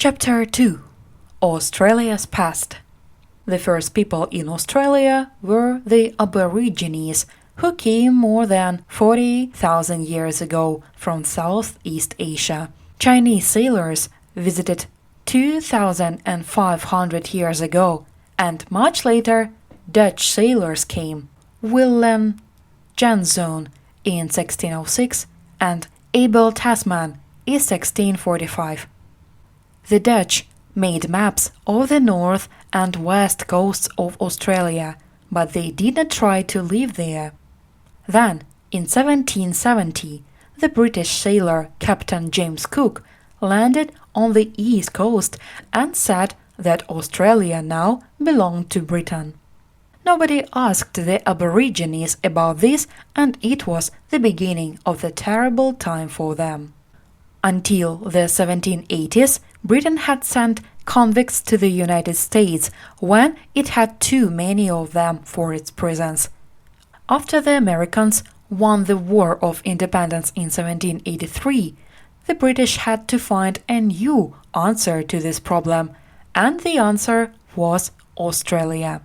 Chapter 2: Australia's Past. The first people in Australia were the Aborigines, who came more than 40,000 years ago from Southeast Asia. Chinese sailors visited 2,500 years ago, and much later Dutch sailors came. Willem Janszoon in 1606 and Abel Tasman in 1645. The Dutch made maps of the north and west coasts of Australia, but they did not try to live there. Then, in 1770, the British sailor Captain James Cook landed on the east coast and said that Australia now belonged to Britain. Nobody asked the Aborigines about this, and it was the beginning of the terrible time for them. Until the 1780s, Britain had sent convicts to the United States when it had too many of them for its prisons. After the Americans won the War of Independence in 1783, the British had to find a new answer to this problem, and the answer was Australia.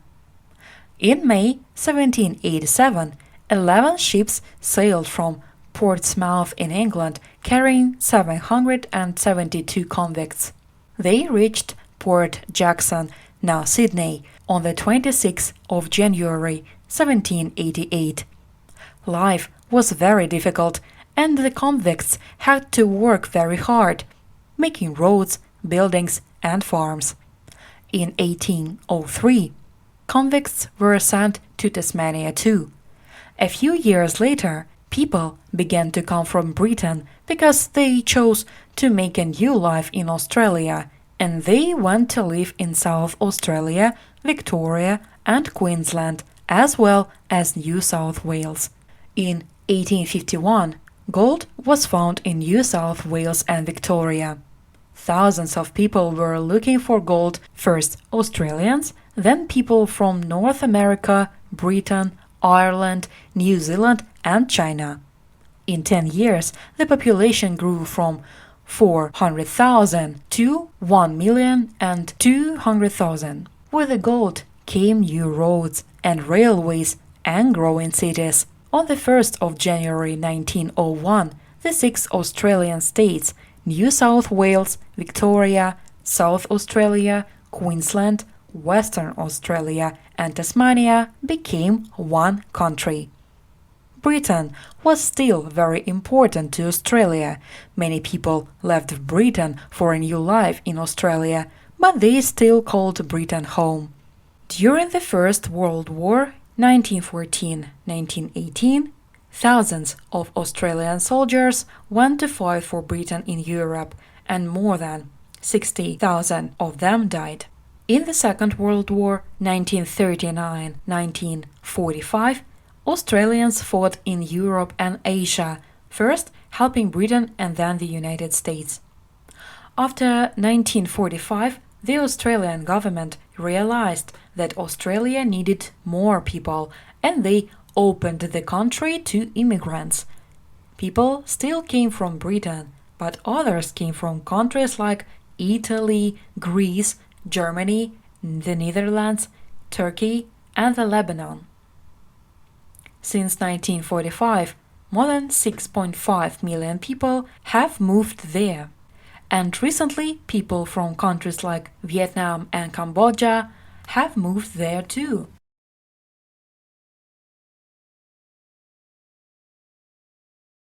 In May 1787, 11 ships sailed from Portsmouth in England, carrying 772 convicts. They reached Port Jackson, now Sydney, on the 26th of January 1788. Life was very difficult, and the convicts had to work very hard, making roads, buildings, and farms. In 1803, convicts were sent to Tasmania too. A few years later, people began to come from Britain because they chose to make a new life in Australia, and they went to live in South Australia, Victoria, and Queensland, as well as New South Wales. In 1851, gold was found in New South Wales and Victoria. Thousands of people were looking for gold, first Australians, then people from North America, Britain, Ireland, New Zealand, and China. In 10 years, the population grew from 400,000 to 1,200,000. With the gold came new roads and railways and growing cities. On the 1st of January 1901, the 6 Australian states, New South Wales, Victoria, South Australia, Queensland, Western Australia, and Tasmania became one country. Britain was still very important to Australia. Many people left Britain for a new life in Australia, but they still called Britain home. During the First World War, 1914-1918, thousands of Australian soldiers went to fight for Britain in Europe, and more than 60,000 of them died. In the Second World War, 1939-1945, Australians fought in Europe and Asia, first helping Britain and then the United States. After 1945, the Australian government realized that Australia needed more people, and they opened the country to immigrants. People still came from Britain, but others came from countries like Italy, Greece, Germany, the Netherlands, Turkey, and Lebanon. Since 1945, more than 6.5 million people have moved there, and recently people from countries like Vietnam and Cambodia have moved there too.